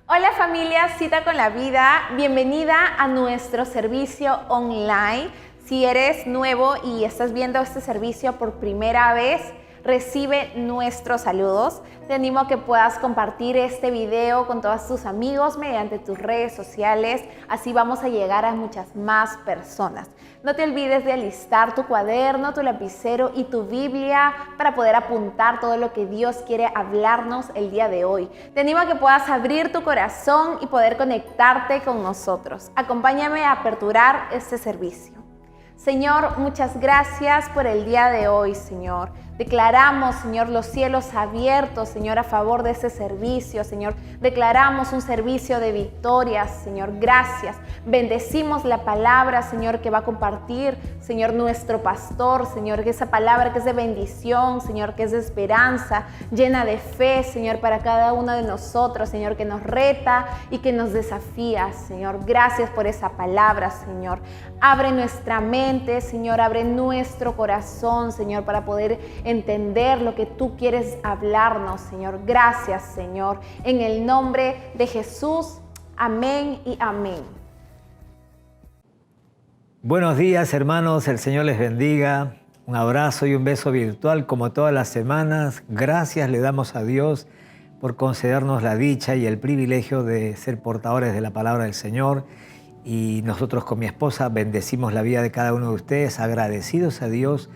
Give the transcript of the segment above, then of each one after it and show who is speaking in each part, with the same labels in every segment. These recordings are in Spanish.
Speaker 1: Hola familia, Cita con la Vida, bienvenida a nuestro servicio online. Si eres nuevo y estás viendo este servicio por primera vez, recibe nuestros saludos. Te animo a que puedas compartir este video con todos tus amigos mediante tus redes sociales. Así vamos a llegar a muchas más personas. No te olvides de alistar tu cuaderno, tu lapicero y tu Biblia para poder apuntar todo lo que Dios quiere hablarnos el día de hoy. Te animo a que puedas abrir tu corazón y poder conectarte con nosotros. Acompáñame a aperturar este servicio. Señor, muchas gracias por el día de hoy, Señor. Declaramos, Señor, los cielos abiertos, Señor, a favor de ese servicio, Señor. Declaramos un servicio de victorias, Señor. Gracias. Bendecimos la palabra, Señor, que va a compartir, Señor, nuestro pastor, Señor, que esa palabra que es de bendición, Señor, que es de esperanza, llena de fe, Señor, para cada uno de nosotros, Señor, que nos reta y que nos desafía, Señor. Gracias por esa palabra, Señor. Abre nuestra mente, Señor, abre nuestro corazón, Señor, para poder entender lo que tú quieres hablarnos, Señor. Gracias, Señor. En el nombre de Jesús, amén y amén.
Speaker 2: Buenos días, hermanos. El Señor les bendiga. Un abrazo y un beso virtual como todas las semanas. Gracias le damos a Dios por concedernos la dicha y el privilegio de ser portadores de la palabra del Señor. Y nosotros con mi esposa bendecimos la vida de cada uno de ustedes, agradecidos a Dios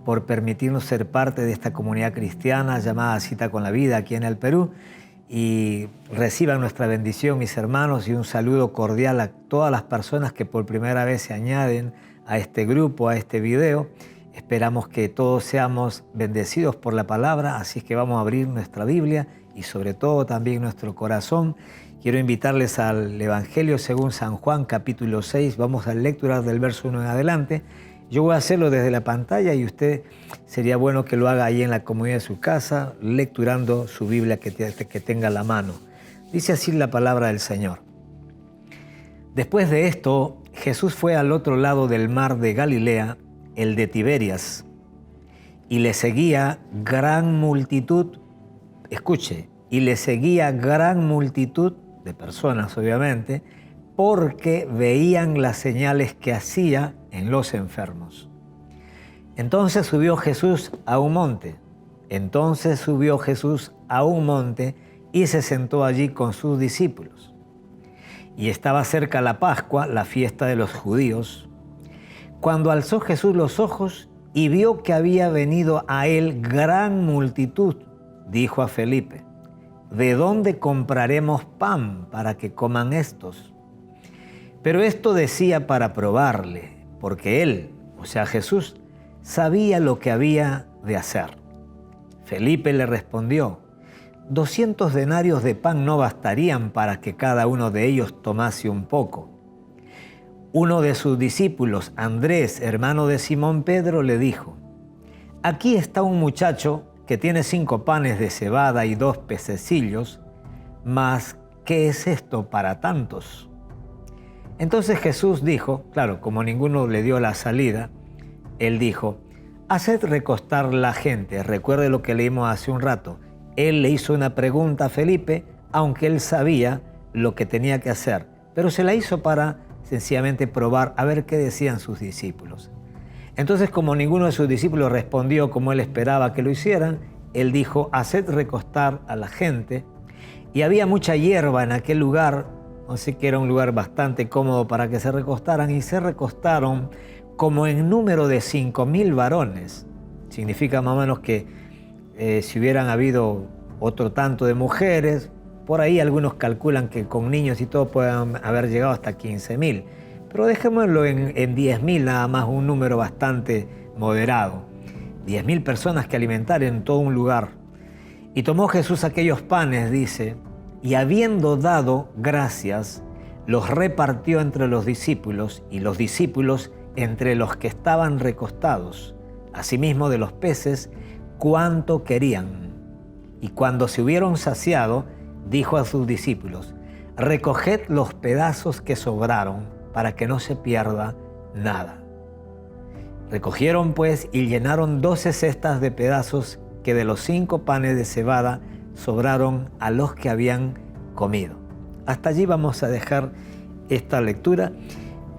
Speaker 2: por permitirnos ser parte de esta comunidad cristiana llamada Cita con la Vida aquí en el Perú. Y reciban nuestra bendición, mis hermanos, y un saludo cordial a todas las personas que por primera vez se añaden a este grupo, a este video. Esperamos que todos seamos bendecidos por la palabra, así es que vamos a abrir nuestra Biblia y sobre todo también nuestro corazón. Quiero invitarles al Evangelio según San Juan, capítulo 6. Vamos a lecturar del verso 1 en adelante. Yo voy a hacerlo desde la pantalla y usted sería bueno que lo haga ahí en la comodidad de su casa, lecturando su Biblia que tenga a la mano. Dice así la palabra del Señor. Después de esto, Jesús fue al otro lado del mar de Galilea, el de Tiberias, y le seguía gran multitud. Escuche, y le seguía gran multitud de personas, obviamente, porque veían las señales que hacía en los enfermos. Entonces subió Jesús a un monte. Y se sentó allí con sus discípulos. Y estaba cerca la Pascua, la fiesta de los judíos. Cuando alzó Jesús los ojos y vio que había venido a él gran multitud, dijo a Felipe: ¿de dónde compraremos pan para que coman estos? Pero esto decía para probarle, porque él, o sea Jesús, sabía lo que había de hacer. Felipe le respondió: 200 denarios de pan no bastarían para que cada uno de ellos tomase un poco. Uno de sus discípulos, Andrés, hermano de Simón Pedro, le dijo: aquí está un muchacho que tiene 5 panes de cebada y 2 pececillos, mas ¿qué es esto para tantos? Entonces Jesús dijo, claro, como ninguno le dio la salida, él dijo: haced recostar la gente. Recuerde lo que leímos hace un rato. Él le hizo una pregunta a Felipe, aunque él sabía lo que tenía que hacer, pero se la hizo para sencillamente probar a ver qué decían sus discípulos. Entonces, como ninguno de sus discípulos respondió como él esperaba que lo hicieran, él dijo: haced recostar a la gente. Y había mucha hierba en aquel lugar, así que era un lugar bastante cómodo para que se recostaran, y se recostaron como en número de 5.000 varones. Significa más o menos que si hubieran habido otro tanto de mujeres, por ahí algunos calculan que con niños y todo puedan haber llegado hasta 15.000. Pero dejémoslo en 10.000 nada más, un número bastante moderado. 10.000 personas que alimentar en todo un lugar. Y tomó Jesús aquellos panes, dice, y habiendo dado gracias, los repartió entre los discípulos, y los discípulos entre los que estaban recostados, asimismo de los peces, cuanto querían. Y cuando se hubieron saciado, dijo a sus discípulos: recoged los pedazos que sobraron, para que no se pierda nada. Recogieron pues y llenaron 12 cestas de pedazos que de los 5 panes de cebada sobraron a los que habían comido. hasta allí vamos a dejar esta lectura.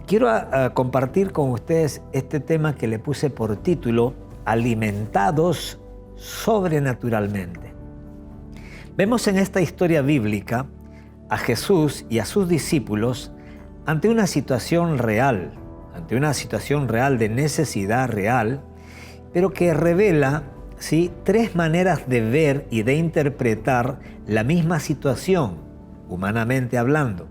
Speaker 2: Quiero compartir con ustedes este tema que le puse por título, Alimentados sobrenaturalmente. Vemos en esta historia bíblica a Jesús y a sus discípulos ante una situación real de necesidad real, pero que revela, ¿sí?, tres maneras de ver y de interpretar la misma situación, humanamente hablando.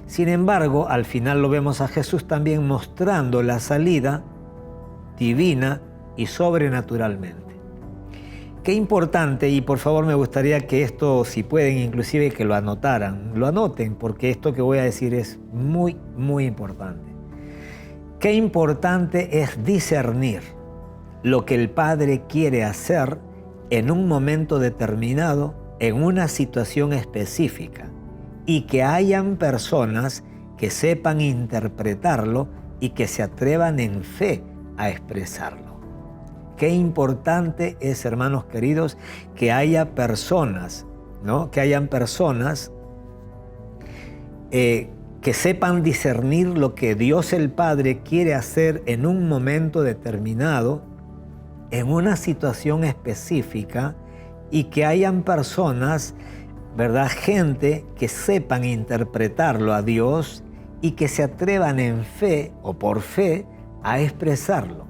Speaker 2: Sin embargo, al final lo vemos a Jesús también mostrando la salida divina y sobrenaturalmente. Qué importante, y por favor me gustaría que esto, si pueden, inclusive que lo anoten, porque esto que voy a decir es muy, muy importante. Qué importante es discernir lo que el Padre quiere hacer en un momento determinado, en una situación específica, y que hayan personas que sepan interpretarlo y que se atrevan en fe a expresarlo. Qué importante es, hermanos queridos, que haya personas, ¿no?, que hayan personas que sepan discernir lo que Dios el Padre quiere hacer en un momento determinado, en una situación específica, y que hayan personas, ¿verdad?, gente que sepan interpretarlo a Dios y que se atrevan en fe o por fe a expresarlo.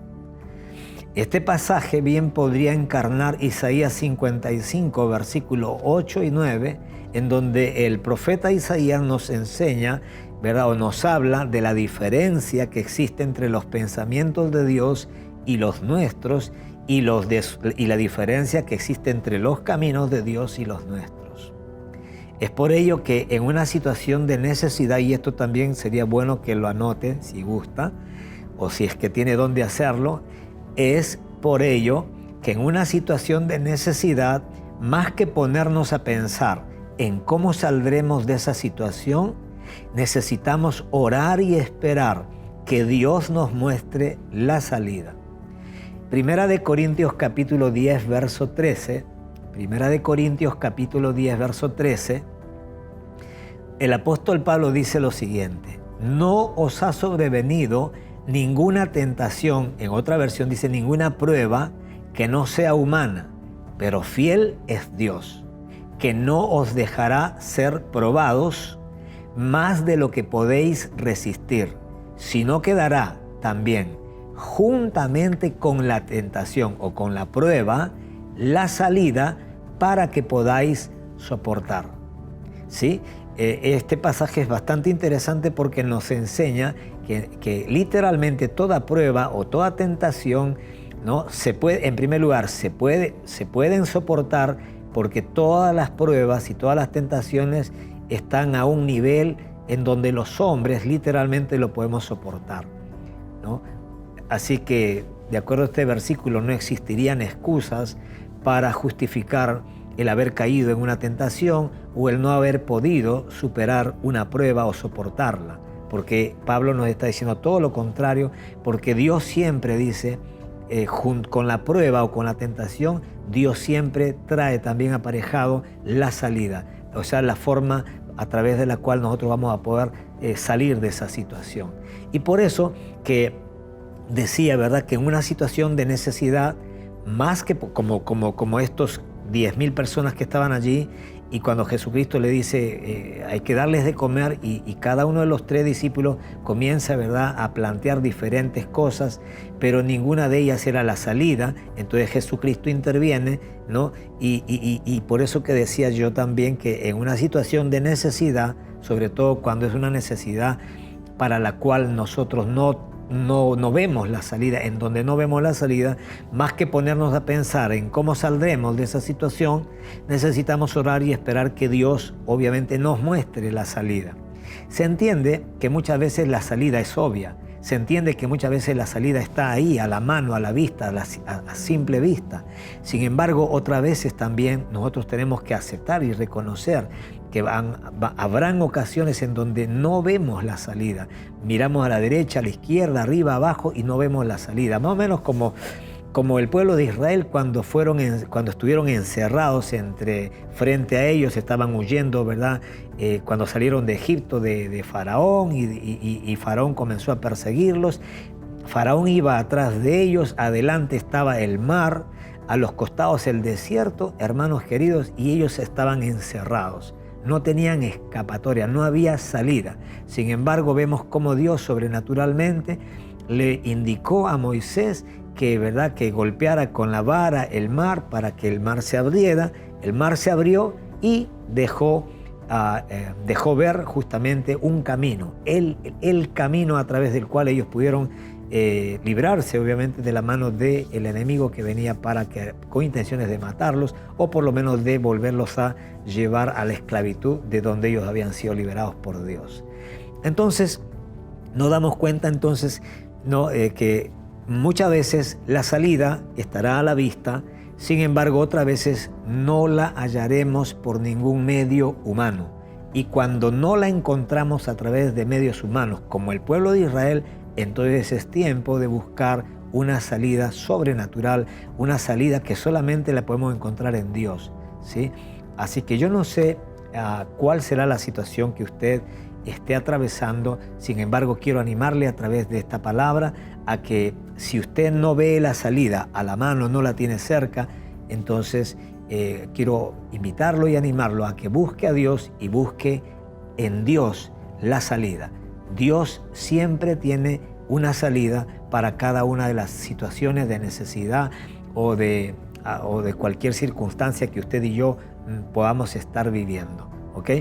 Speaker 2: Este pasaje bien podría encarnar Isaías 55, versículos 8 y 9, en donde el profeta Isaías nos enseña, ¿verdad?, o nos habla de la diferencia que existe entre los pensamientos de Dios y los nuestros, y la diferencia que existe entre los caminos de Dios y los nuestros. Es por ello que en una situación de necesidad, y esto también sería bueno que lo anote si gusta, o si es que tiene dónde hacerlo, es por ello que en una situación de necesidad, más que ponernos a pensar en cómo saldremos de esa situación, necesitamos orar y esperar que Dios nos muestre la salida. Primera de Corintios capítulo 10, verso 13, el apóstol Pablo dice lo siguiente: no os ha sobrevenido ninguna tentación, en otra versión dice ninguna prueba que no sea humana, pero fiel es Dios, que no os dejará ser probados más de lo que podéis resistir, sino que dará también juntamente con la tentación o con la prueba la salida para que podáis soportar. ¿Sí? Este pasaje es bastante interesante porque nos enseña que literalmente toda prueba o toda tentación, ¿no?, se puede, en primer lugar, se pueden soportar, porque todas las pruebas y todas las tentaciones están a un nivel en donde los hombres literalmente lo podemos soportar, ¿no? Así que, de acuerdo a este versículo, no existirían excusas para justificar el haber caído en una tentación o el no haber podido superar una prueba o soportarla, porque Pablo nos está diciendo todo lo contrario, porque Dios siempre dice, con la prueba o con la tentación, Dios siempre trae también aparejado la salida, o sea, la forma a través de la cual nosotros vamos a poder salir de esa situación. Y por eso que decía, ¿verdad?, que en una situación de necesidad, más que como estos 10.000 personas que estaban allí, y cuando Jesucristo le dice hay que darles de comer, y cada uno de los 3 discípulos comienza, ¿verdad?, a plantear diferentes cosas, pero ninguna de ellas era la salida. Entonces Jesucristo interviene, ¿no? Y por eso que decía yo también que en una situación de necesidad, sobre todo cuando es una necesidad para la cual nosotros no vemos la salida, en donde no vemos la salida, más que ponernos a pensar en cómo saldremos de esa situación, necesitamos orar y esperar que Dios obviamente nos muestre la salida. Se entiende que muchas veces la salida es obvia, se entiende que muchas veces la salida está ahí, a la mano, a la vista, a simple vista. Sin embargo, otras veces también nosotros tenemos que aceptar y reconocer que habrán ocasiones en donde no vemos la salida. Miramos a la derecha, a la izquierda, arriba, abajo y no vemos la salida. Más o menos como como el pueblo de Israel cuando estuvieron encerrados frente a ellos, estaban huyendo, ¿verdad? Cuando salieron de Egipto de Faraón y Faraón comenzó a perseguirlos. Faraón iba atrás de ellos, adelante estaba el mar, a los costados el desierto, hermanos queridos, y ellos estaban encerrados. No tenían escapatoria, no había salida. Sin embargo, vemos cómo Dios sobrenaturalmente le indicó a Moisés ¿verdad?, que golpeara con la vara el mar para que el mar se abriera. El mar se abrió y dejó ver justamente un camino, el camino a través del cual ellos pudieron librarse obviamente de la mano del enemigo que venía con intenciones de matarlos o por lo menos de volverlos a llevar a la esclavitud de donde ellos habían sido liberados por Dios. Entonces nos damos cuenta que muchas veces la salida estará a la vista, sin embargo otras veces no la hallaremos por ningún medio humano. Y cuando no la encontramos a través de medios humanos, como el pueblo de Israel, entonces es tiempo de buscar una salida sobrenatural, una salida que solamente la podemos encontrar en Dios, ¿sí? Así que yo no sé cuál será la situación que usted esté atravesando, sin embargo quiero animarle a través de esta palabra a que si usted no ve la salida a la mano, no la tiene cerca, entonces quiero invitarlo y animarlo a que busque a Dios y busque en Dios la salida. Dios siempre tiene una salida para cada una de las situaciones de necesidad o de cualquier circunstancia que usted y yo podamos estar viviendo, ¿ok?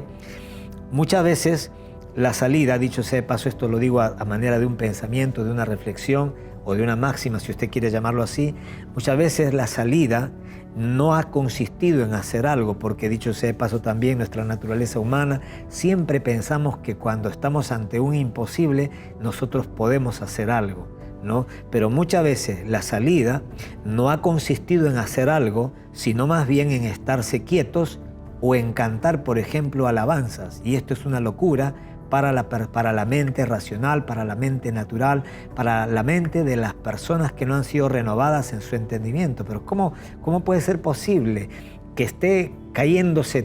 Speaker 2: Muchas veces la salida, dicho sea de paso, esto lo digo a manera de un pensamiento, de una reflexión o de una máxima, si usted quiere llamarlo así, muchas veces la salida no ha consistido en hacer algo, porque dicho sea de paso también nuestra naturaleza humana, siempre pensamos que cuando estamos ante un imposible, nosotros podemos hacer algo, ¿no? Pero muchas veces la salida no ha consistido en hacer algo, sino más bien en estarse quietos o en cantar, por ejemplo, alabanzas. Y esto es una locura para la mente racional, para la mente natural, para la mente de las personas que no han sido renovadas en su entendimiento. Pero ¿cómo puede ser posible que esté cayéndose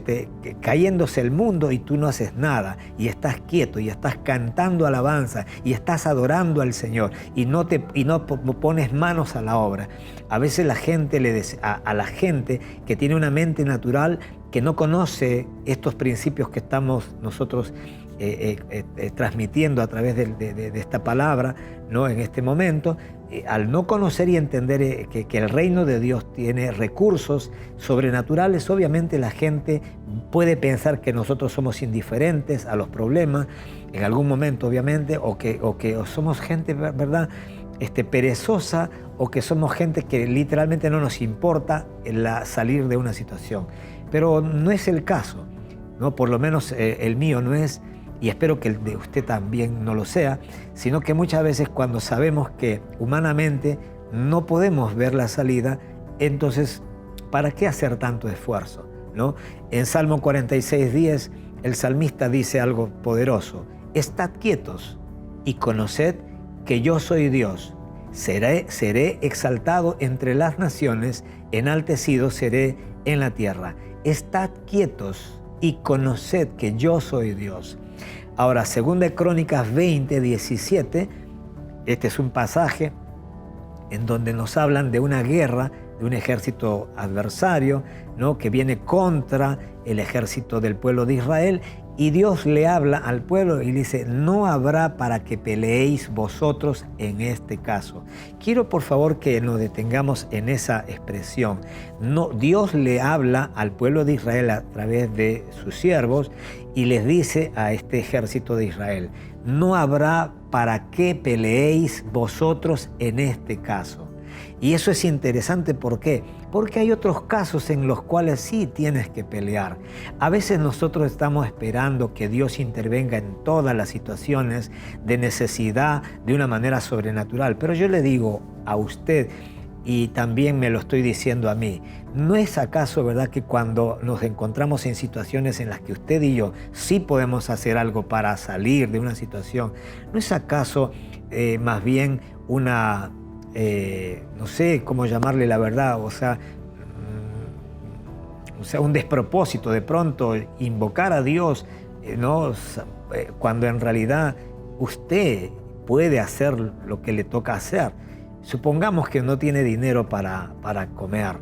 Speaker 2: el mundo y tú no haces nada, y estás quieto, y estás cantando alabanza, y estás adorando al Señor, y no pones manos a la obra? A veces la gente a la gente que tiene una mente natural, que no conoce estos principios que estamos nosotros transmitiendo a través de esta palabra, ¿no? En este momento, al no conocer y entender que el reino de Dios tiene recursos sobrenaturales, obviamente la gente puede pensar que nosotros somos indiferentes a los problemas en algún momento, obviamente, o que somos gente, ¿verdad?, perezosa, o que somos gente que literalmente no nos importa salir de una situación. Pero no es el caso, ¿no? Por lo menos el mío no es, y espero que el de usted también no lo sea, sino que muchas veces cuando sabemos que humanamente no podemos ver la salida, entonces, ¿para qué hacer tanto esfuerzo, ¿no? En Salmo 46:10, el salmista dice algo poderoso: estad quietos y conoced que yo soy Dios. Seré exaltado entre las naciones, enaltecido seré en la tierra. Estad quietos y conoced que yo soy Dios. Ahora, 2 Crónicas 20:17, este es un pasaje en donde nos hablan de una guerra, de un ejército adversario, ¿no?, que viene contra el ejército del pueblo de Israel, y Dios le habla al pueblo y le dice: no habrá para que peleéis vosotros en este caso. Quiero por favor que nos detengamos en esa expresión. No, Dios le habla al pueblo de Israel a través de sus siervos y les dice a este ejército de Israel: no habrá para qué peleéis vosotros en este caso. Y eso es interesante, ¿por qué? Porque hay otros casos en los cuales sí tienes que pelear. A veces nosotros estamos esperando que Dios intervenga en todas las situaciones de necesidad de una manera sobrenatural. Pero yo le digo a usted, y también me lo estoy diciendo a mí, ¿no es acaso verdad que cuando nos encontramos en situaciones en las que usted y yo sí podemos hacer algo para salir de una situación, ¿no es acaso más bien no sé cómo llamarle la verdad, o sea, un despropósito de pronto invocar a Dios, ¿no? Cuando en realidad usted puede hacer lo que le toca hacer. Supongamos que no tiene dinero para comer,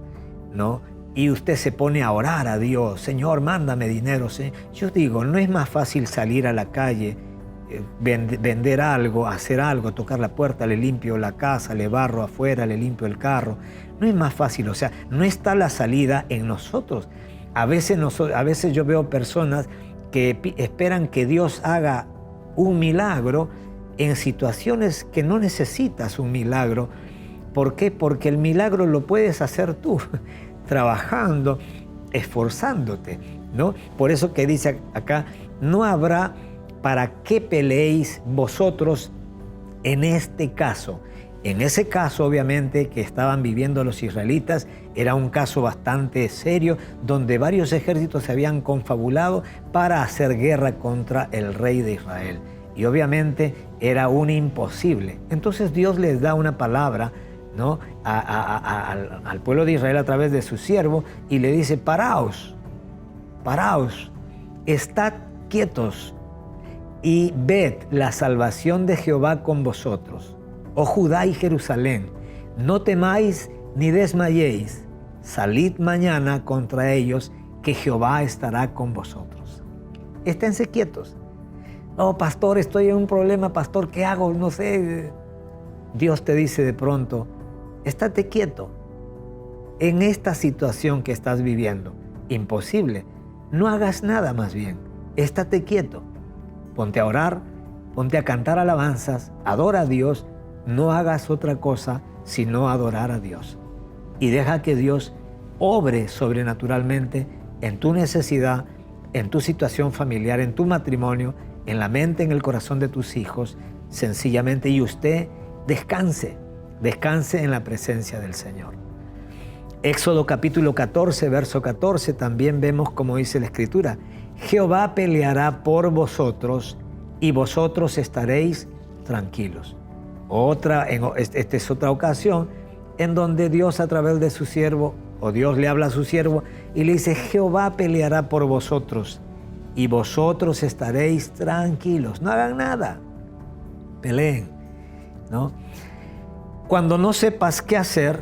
Speaker 2: ¿no? Y usted se pone a orar a Dios, Señor, mándame dinero. Yo digo, ¿no es más fácil salir a la calle, vender algo, hacer algo, tocar la puerta, le limpio la casa, le barro afuera, le limpio el carro? No es más fácil, o sea, no está la salida en nosotros. A veces yo veo personas que esperan que Dios haga un milagro en situaciones que no necesitas un milagro. ¿Por qué? Porque el milagro lo puedes hacer tú, trabajando, esforzándote, ¿no? Por eso que dice acá, no habrá para qué peleéis vosotros en este caso. En ese caso, obviamente, que estaban viviendo los israelitas, era un caso bastante serio, donde varios ejércitos se habían confabulado para hacer guerra contra el rey de Israel. Y obviamente era un imposible. Entonces Dios les da una palabra, ¿no? al pueblo de Israel a través de su siervo, y le dice, paraos, estad quietos y ved la salvación de Jehová con vosotros. Oh Judá y Jerusalén, no temáis ni desmayéis, salid mañana contra ellos, que Jehová estará con vosotros. Esténse quietos. Oh, pastor, estoy en un problema, pastor, ¿qué hago? No sé. Dios te dice de pronto, estate quieto. En esta situación que estás viviendo, imposible, no hagas nada más bien. Estate quieto. Ponte a orar, ponte a cantar alabanzas, adora a Dios. No hagas otra cosa sino adorar a Dios. Y deja que Dios obre sobrenaturalmente en tu necesidad, en tu situación familiar, en tu matrimonio, en la mente, en el corazón de tus hijos, sencillamente. Y usted descanse en la presencia del Señor. Éxodo capítulo 14, verso 14, también vemos como dice la Escritura, Jehová peleará por vosotros y vosotros estaréis tranquilos. Esta es otra ocasión en donde Dios a través de su siervo, o Dios le habla a su siervo y le dice, Jehová peleará por vosotros y vosotros estaréis tranquilos. No hagan nada, peleen, ¿no? Cuando no sepas qué hacer,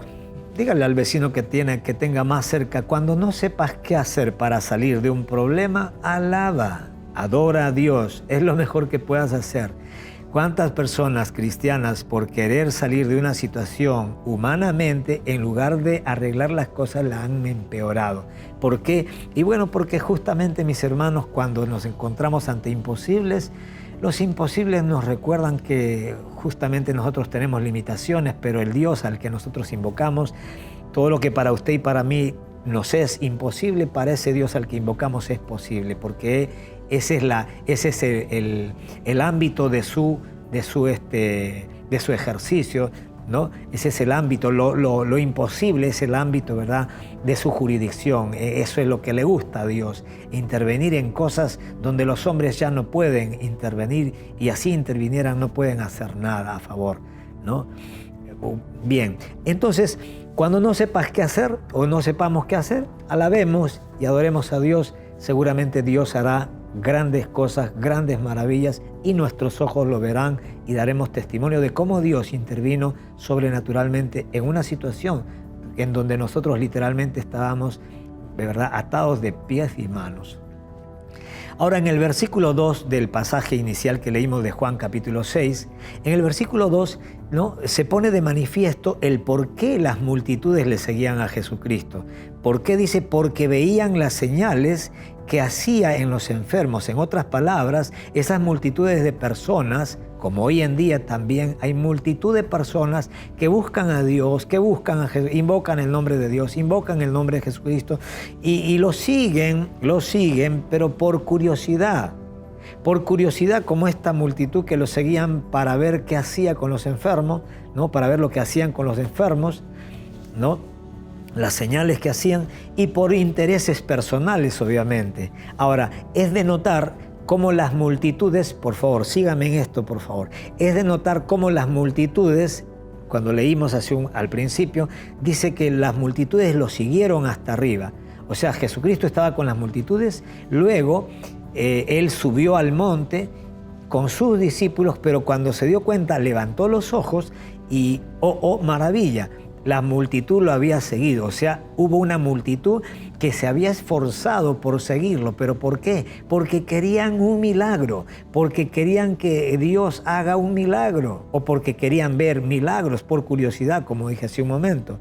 Speaker 2: dígale al vecino que tenga más cerca, cuando no sepas qué hacer para salir de un problema, alaba, adora a Dios, es lo mejor que puedas hacer. ¿Cuántas personas cristianas por querer salir de una situación humanamente, en lugar de arreglar las cosas, la han empeorado? ¿Por qué? Y bueno, porque justamente, mis hermanos, cuando nos encontramos ante imposibles, los imposibles nos recuerdan que justamente nosotros tenemos limitaciones, pero el Dios al que nosotros invocamos, todo lo que para usted y para mí nos es imposible, para ese Dios al que invocamos es posible, porque ese es el ámbito de su ejercicio, ¿no? Ese es el ámbito, lo imposible es el ámbito, ¿verdad?, de su jurisdicción. Eso es lo que le gusta a Dios, intervenir en cosas donde los hombres ya no pueden intervenir, y así intervinieran no pueden hacer nada a favor, ¿no? Bien, entonces, cuando no sepas qué hacer o no sepamos qué hacer, alabemos y adoremos a Dios. Seguramente Dios hará grandes cosas, grandes maravillas, y nuestros ojos lo verán y daremos testimonio de cómo Dios intervino sobrenaturalmente en una situación en donde nosotros literalmente estábamos, de verdad, atados de pies y manos. Ahora, en el versículo 2 del pasaje inicial que leímos de Juan capítulo 6, en el versículo 2, ¿no?, se pone de manifiesto el por qué las multitudes le seguían a Jesucristo. ¿Por qué? Dice, porque veían las señales que hacía en los enfermos. En otras palabras, esas multitudes de personas, como hoy en día también hay multitud de personas que buscan a Dios, que buscan a Jesús, invocan el nombre de Dios, invocan el nombre de Jesucristo y lo siguen, pero por curiosidad, como esta multitud que lo seguían para ver qué hacía con los enfermos, ¿no? Para ver lo que hacían con los enfermos, ¿no?, las señales que hacían, y por intereses personales, obviamente. Ahora, es de notar cómo las multitudes, por favor, síganme en esto, por favor, es de notar cómo las multitudes cuando leímos al principio, dice que las multitudes lo siguieron hasta arriba. O sea, Jesucristo estaba con las multitudes, luego Él subió al monte con sus discípulos, pero cuando se dio cuenta levantó los ojos y, oh maravilla, la multitud lo había seguido. O sea, hubo una multitud que se había esforzado por seguirlo. ¿Pero por qué? Porque querían un milagro, porque querían que Dios haga un milagro, o porque querían ver milagros por curiosidad, como dije hace un momento.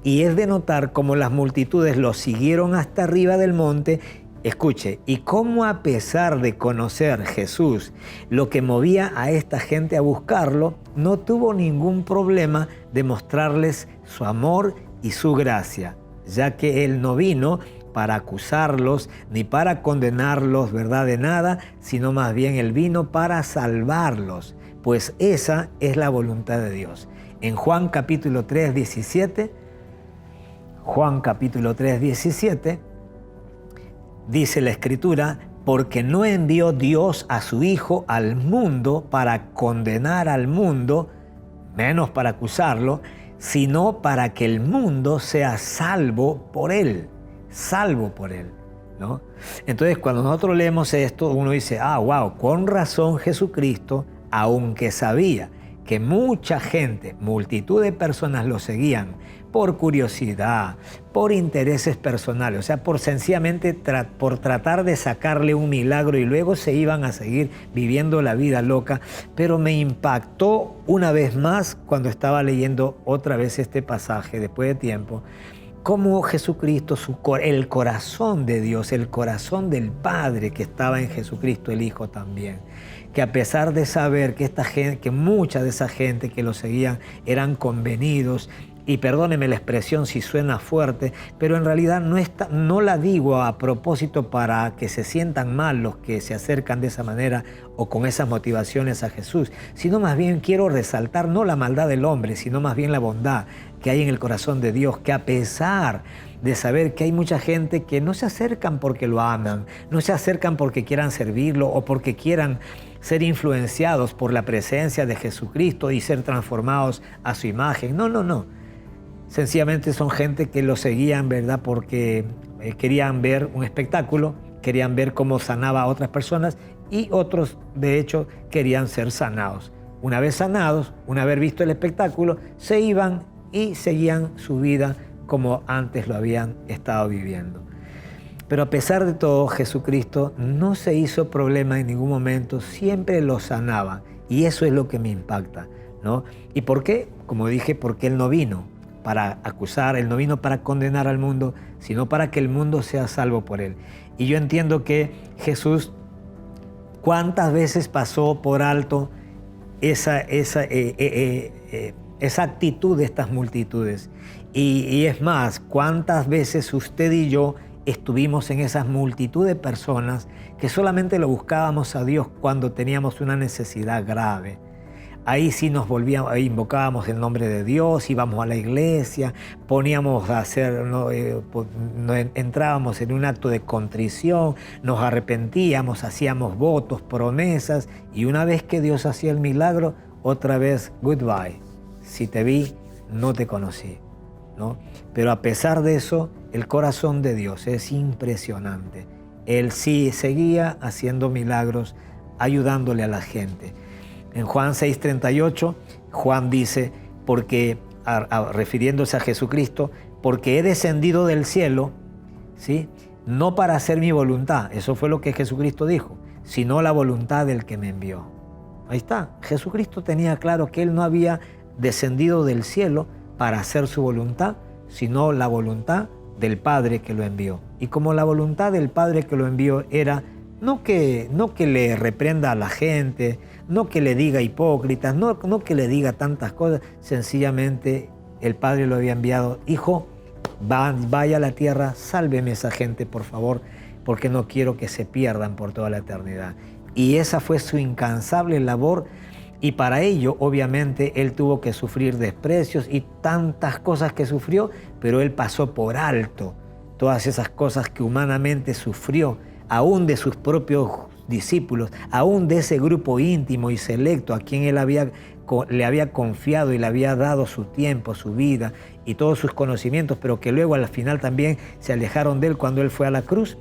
Speaker 2: Y es de notar cómo las multitudes lo siguieron hasta arriba del monte. Escuche, y cómo a pesar de conocer Jesús, lo que movía a esta gente a buscarlo, no tuvo ningún problema de mostrarles su amor y su gracia, ya que Él no vino para acusarlos ni para condenarlos, ¿verdad? De nada, sino más bien Él vino para salvarlos, pues esa es la voluntad de Dios. En Juan capítulo 3, 17, dice la Escritura, porque no envió Dios a su Hijo al mundo para condenar al mundo, menos para acusarlo, sino para que el mundo sea salvo por Él, ¿no? Entonces, cuando nosotros leemos esto, uno dice, wow, con razón Jesucristo, aunque sabía que mucha gente, multitud de personas lo seguían por curiosidad, por intereses personales, o sea, por sencillamente por tratar de sacarle un milagro y luego se iban a seguir viviendo la vida loca. Pero me impactó una vez más cuando estaba leyendo otra vez este pasaje después de tiempo, cómo Jesucristo, el corazón de Dios, el corazón del Padre que estaba en Jesucristo el Hijo también, que a pesar de saber que mucha de esa gente que lo seguían eran convenidos, y perdóneme la expresión si suena fuerte, pero en realidad no la digo a propósito para que se sientan mal los que se acercan de esa manera o con esas motivaciones a Jesús, sino más bien quiero resaltar no la maldad del hombre, sino más bien la bondad que hay en el corazón de Dios, que a pesar de saber que hay mucha gente que no se acercan porque lo aman, no se acercan porque quieran servirlo o porque quieran ser influenciados por la presencia de Jesucristo y ser transformados a su imagen. No. Sencillamente son gente que lo seguían, ¿verdad? Porque querían ver un espectáculo, querían ver cómo sanaba a otras personas y otros, de hecho, querían ser sanados. Una vez sanados, una vez visto el espectáculo, se iban y seguían su vida como antes lo habían estado viviendo. Pero a pesar de todo, Jesucristo no se hizo problema en ningún momento, siempre lo sanaba. Y eso es lo que me impacta, ¿no? ¿Y por qué? Como dije, porque Él no vino para acusar, Él no vino para condenar al mundo, sino para que el mundo sea salvo por Él. Y yo entiendo que Jesús, ¿cuántas veces pasó por alto esa actitud de estas multitudes? Y es más, ¿cuántas veces usted y yo estuvimos en esas multitud de personas que solamente lo buscábamos a Dios cuando teníamos una necesidad grave? Ahí sí invocábamos el nombre de Dios, íbamos a la iglesia, entrábamos en un acto de contrición, nos arrepentíamos, hacíamos votos, promesas, y una vez que Dios hacía el milagro, otra vez, goodbye. Si te vi, no te conocí, ¿no? Pero a pesar de eso, el corazón de Dios es impresionante. Él sí seguía haciendo milagros, ayudándole a la gente. En Juan 6:38, Juan dice, refiriéndose a Jesucristo, porque he descendido del cielo, ¿sí? No para hacer mi voluntad, eso fue lo que Jesucristo dijo, sino la voluntad del que me envió. Ahí está, Jesucristo tenía claro que Él no había descendido del cielo para hacer su voluntad, sino la voluntad del Padre que lo envió. Y como la voluntad del Padre que lo envió era no que le reprenda a la gente, no que le diga hipócritas, no que le diga tantas cosas, sencillamente el Padre lo había enviado. Hijo, vaya a la tierra, sálveme a esa gente, por favor, porque no quiero que se pierdan por toda la eternidad. Y esa fue su incansable labor, y para ello, obviamente, Él tuvo que sufrir desprecios y tantas cosas que sufrió, pero Él pasó por alto todas esas cosas que humanamente sufrió, aún de sus propios discípulos, aún de ese grupo íntimo y selecto a quien Él había le había confiado y le había dado su tiempo, su vida y todos sus conocimientos, pero que luego al final también se alejaron de él cuando él fue a la cruz,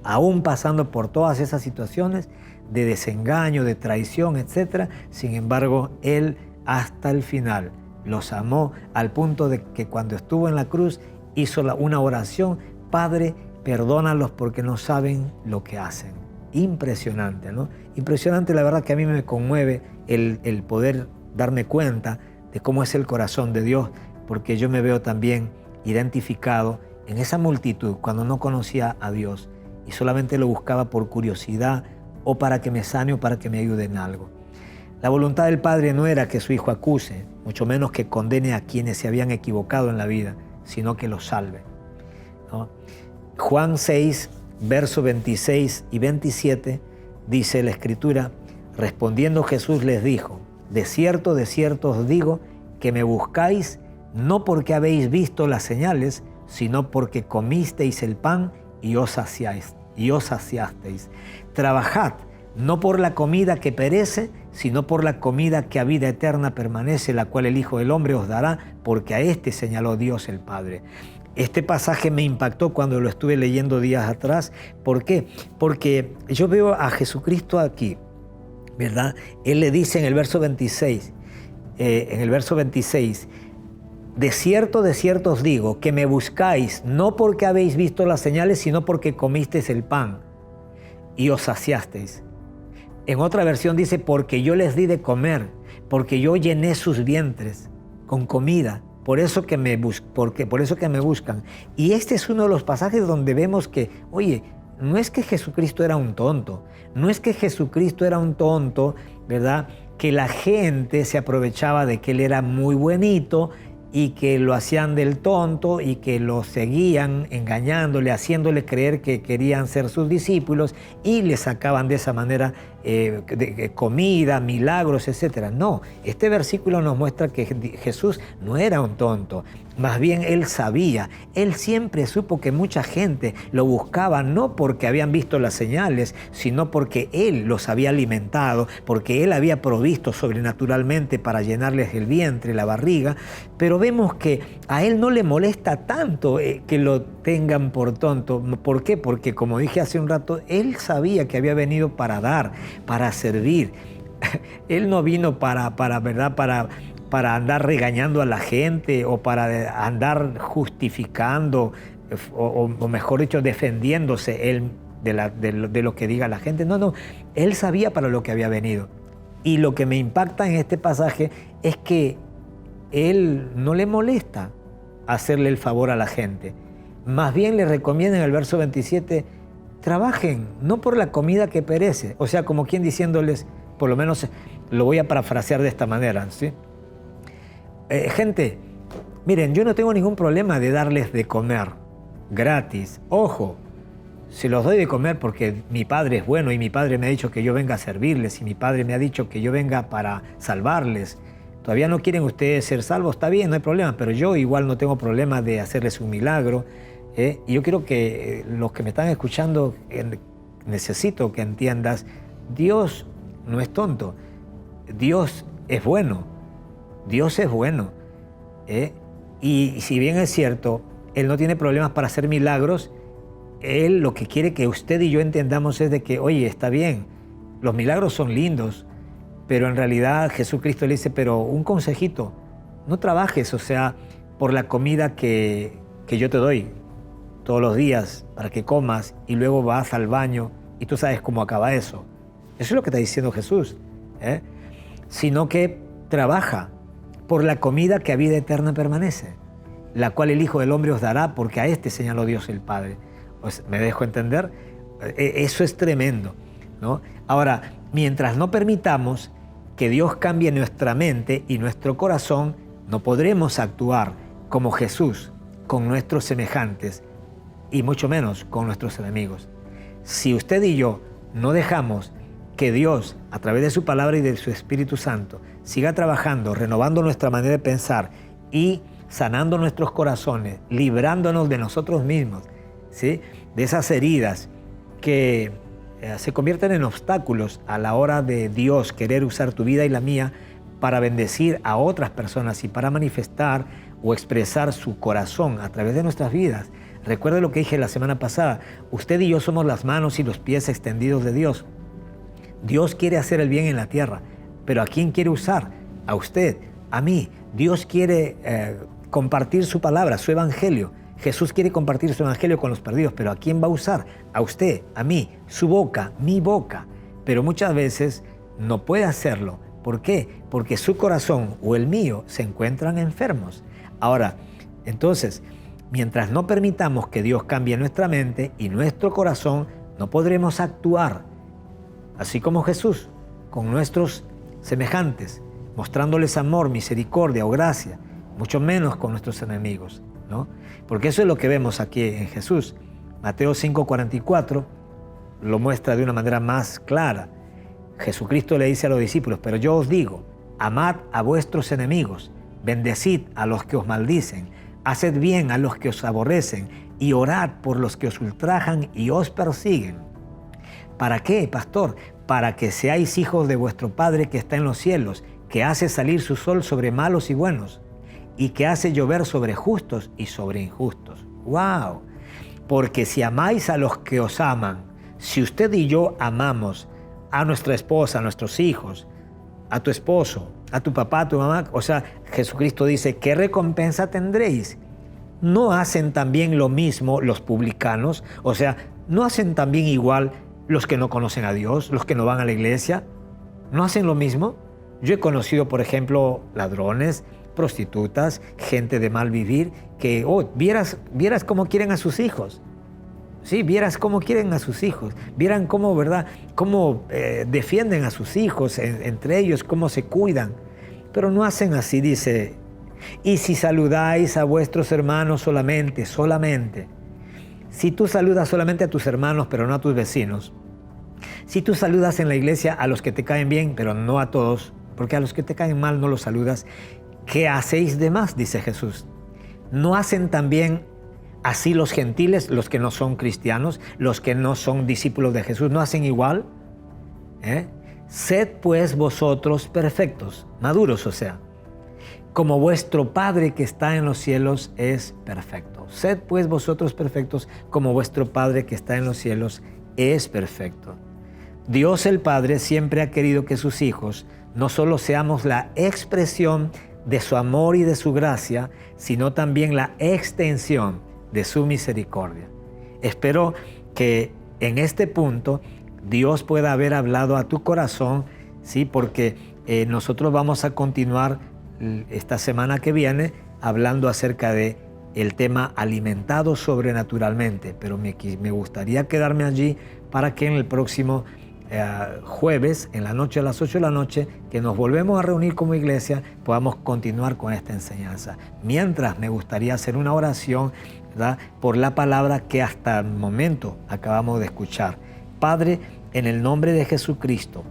Speaker 2: aún pasando por todas esas situaciones de desengaño, de traición, etc. Sin embargo, él hasta el final los amó al punto de que cuando estuvo en la cruz hizo una oración: Padre, perdónalos porque no saben lo que hacen. Impresionante, ¿no? Impresionante, la verdad que a mí me conmueve el poder darme cuenta de cómo es el corazón de Dios, porque yo me veo también identificado en esa multitud cuando no conocía a Dios y solamente lo buscaba por curiosidad o para que me sane o para que me ayude en algo. La voluntad del Padre no era que su Hijo acuse, mucho menos que condene a quienes se habían equivocado en la vida, sino que los salve, ¿no? Juan 6, versos 26 y 27, dice la Escritura: respondiendo Jesús les dijo: de cierto os digo que me buscáis no porque habéis visto las señales, sino porque comisteis el pan y os saciasteis. Trabajad no por la comida que perece, sino por la comida que a vida eterna permanece, la cual el Hijo del Hombre os dará, porque a este señaló Dios el Padre. Este pasaje me impactó cuando lo estuve leyendo días atrás. ¿Por qué? Porque yo veo a Jesucristo aquí, ¿verdad? Él le dice en el verso 26, de cierto os digo que me buscáis no porque habéis visto las señales, sino porque comisteis el pan y os saciasteis. En otra versión dice: porque yo les di de comer, porque yo llené sus vientres con comida, por eso que me buscan. Y este es uno de los pasajes donde vemos que, oye, no es que Jesucristo era un tonto, ¿verdad? Que la gente se aprovechaba de que él era muy buenito y que lo hacían del tonto y que lo seguían engañándole, haciéndole creer que querían ser sus discípulos y le sacaban de esa manera comida, milagros, etc. No, este versículo nos muestra que Jesús no era un tonto, más bien él sabía, él siempre supo que mucha gente lo buscaba no porque habían visto las señales, sino porque él los había alimentado, porque él había provisto sobrenaturalmente para llenarles el vientre, la barriga. Pero vemos que a él no le molesta tanto que lo tengan por tonto. ¿Por qué? Porque, como dije hace un rato, él sabía que había venido para dar, para servir. Él no vino para andar regañando a la gente o para andar justificando o mejor dicho, defendiéndose él de lo que diga la gente. No, él sabía para lo que había venido. Y lo que me impacta en este pasaje es que él no le molesta hacerle el favor a la gente. Más bien le recomienda en el verso 27, trabajen, no por la comida que perece. O sea, como quien diciéndoles, por lo menos lo voy a parafrasear de esta manera, ¿sí? Gente, miren, yo no tengo ningún problema de darles de comer gratis. Ojo, se los doy de comer porque mi Padre es bueno y mi Padre me ha dicho que yo venga a servirles y mi Padre me ha dicho que yo venga para salvarles. Todavía no quieren ustedes ser salvos, está bien, no hay problema, pero yo igual no tengo problema de hacerles un milagro. Y yo quiero que los que me están escuchando, necesito que entiendas, Dios no es tonto, Dios es bueno, Dios es bueno. Y si bien es cierto, Él no tiene problemas para hacer milagros, Él lo que quiere que usted y yo entendamos es de que, oye, está bien, los milagros son lindos, pero en realidad Jesucristo le dice, pero un consejito, no trabajes, o sea, por la comida que yo te doy todos los días para que comas y luego vas al baño y tú sabes cómo acaba eso. Eso es lo que está diciendo Jesús, sino que trabaja por la comida que a vida eterna permanece, la cual el Hijo del Hombre os dará, porque a este señaló Dios el Padre. Pues, ¿me dejo entender? Eso es tremendo, ¿no? Ahora, mientras no permitamos que Dios cambie nuestra mente y nuestro corazón, no podremos actuar como Jesús con nuestros semejantes y mucho menos con nuestros enemigos. Si usted y yo no dejamos que Dios, a través de su palabra y de su Espíritu Santo, siga trabajando, renovando nuestra manera de pensar y sanando nuestros corazones, librándonos de nosotros mismos, ¿sí?, de esas heridas que se convierten en obstáculos a la hora de Dios querer usar tu vida y la mía para bendecir a otras personas y para manifestar o expresar su corazón a través de nuestras vidas. Recuerde lo que dije la semana pasada, usted y yo somos las manos y los pies extendidos de Dios. Dios quiere hacer el bien en la tierra, pero ¿a quién quiere usar? A usted, a mí. Dios quiere compartir su palabra, su evangelio. Jesús quiere compartir su evangelio con los perdidos, pero ¿a quién va a usar? A usted, a mí, su boca, mi boca. Pero muchas veces no puede hacerlo. ¿Por qué? Porque su corazón o el mío se encuentran enfermos. Ahora, entonces, mientras no permitamos que Dios cambie nuestra mente y nuestro corazón, no podremos actuar, así como Jesús, con nuestros semejantes, mostrándoles amor, misericordia o gracia, mucho menos con nuestros enemigos, ¿no? Porque eso es lo que vemos aquí en Jesús. Mateo 5:44 lo muestra de una manera más clara. Jesucristo le dice a los discípulos, pero yo os digo, amad a vuestros enemigos, bendecid a los que os maldicen, haced bien a los que os aborrecen y orad por los que os ultrajan y os persiguen. ¿Para qué, pastor? Para que seáis hijos de vuestro Padre que está en los cielos, que hace salir su sol sobre malos y buenos, y que hace llover sobre justos y sobre injustos. ¡Wow! Porque si amáis a los que os aman, si usted y yo amamos a nuestra esposa, a nuestros hijos, a tu esposo, a tu papá, a tu mamá, o sea, Jesucristo dice, ¿qué recompensa tendréis? ¿No hacen también lo mismo los publicanos? O sea, ¿no hacen también igual los que no conocen a Dios, los que no van a la iglesia? ¿No hacen lo mismo? Yo he conocido, por ejemplo, ladrones, prostitutas, gente de mal vivir, que, vieras cómo quieren a sus hijos. Sí, vieras cómo quieren a sus hijos, vieran cómo, ¿verdad?, cómo defienden a sus hijos entre ellos, cómo se cuidan. Pero no hacen así, dice, y si saludáis a vuestros hermanos solamente, si tú saludas solamente a tus hermanos, pero no a tus vecinos, si tú saludas en la iglesia a los que te caen bien, pero no a todos, porque a los que te caen mal no los saludas, ¿qué hacéis de más?, dice Jesús. ¿No hacen también así los gentiles, los que no son cristianos, los que no son discípulos de Jesús, no hacen igual? Sed pues vosotros perfectos, maduros, o sea, como vuestro Padre que está en los cielos es perfecto. Sed pues vosotros perfectos, como vuestro Padre que está en los cielos es perfecto. Dios el Padre siempre ha querido que sus hijos no solo seamos la expresión de su amor y de su gracia, sino también la extensión de su misericordia. Espero que en este punto Dios pueda haber hablado a tu corazón, ¿sí? Porque nosotros vamos a continuar esta semana que viene hablando acerca de el tema alimentados sobrenaturalmente, pero me gustaría quedarme allí para que en el próximo jueves, en la noche, a las 8 de la noche, que nos volvemos a reunir como iglesia, podamos continuar con esta enseñanza. Mientras, me gustaría hacer una oración, ¿verdad?, por la palabra que hasta el momento acabamos de escuchar. Padre, en el nombre de Jesucristo,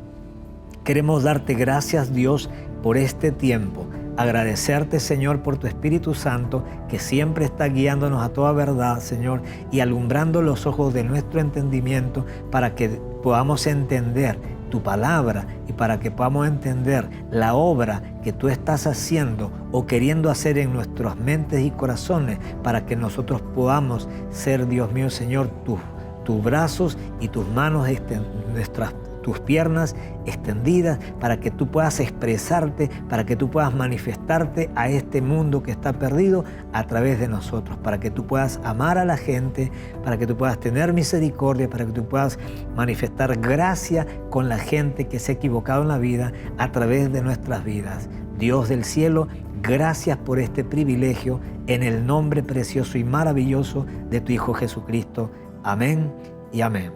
Speaker 2: queremos darte gracias, Dios, por este tiempo. Agradecerte, Señor, por tu Espíritu Santo, que siempre está guiándonos a toda verdad, Señor, y alumbrando los ojos de nuestro entendimiento para que podamos entender tu palabra y para que podamos entender la obra que tú estás haciendo o queriendo hacer en nuestras mentes y corazones, para que nosotros podamos ser, Dios mío, Señor, tus brazos y tus manos, tus piernas extendidas, para que tú puedas expresarte, para que tú puedas manifestarte a este mundo que está perdido a través de nosotros, para que tú puedas amar a la gente, para que tú puedas tener misericordia, para que tú puedas manifestar gracia con la gente que se ha equivocado en la vida a través de nuestras vidas. Dios del cielo, gracias por este privilegio, en el nombre precioso y maravilloso de tu Hijo Jesucristo. Amén y amén.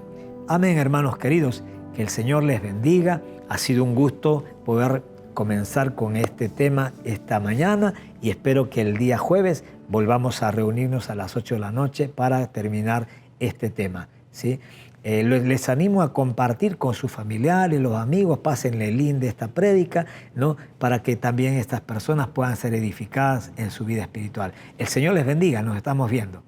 Speaker 2: Amén, hermanos queridos. Que el Señor les bendiga. Ha sido un gusto poder comenzar con este tema esta mañana y espero que el día jueves volvamos a reunirnos a las 8 de la noche para terminar este tema, ¿sí? Les animo a compartir con sus familiares, los amigos, pásenle el link de esta prédica, ¿no?, para que también estas personas puedan ser edificadas en su vida espiritual. El Señor les bendiga, nos estamos viendo.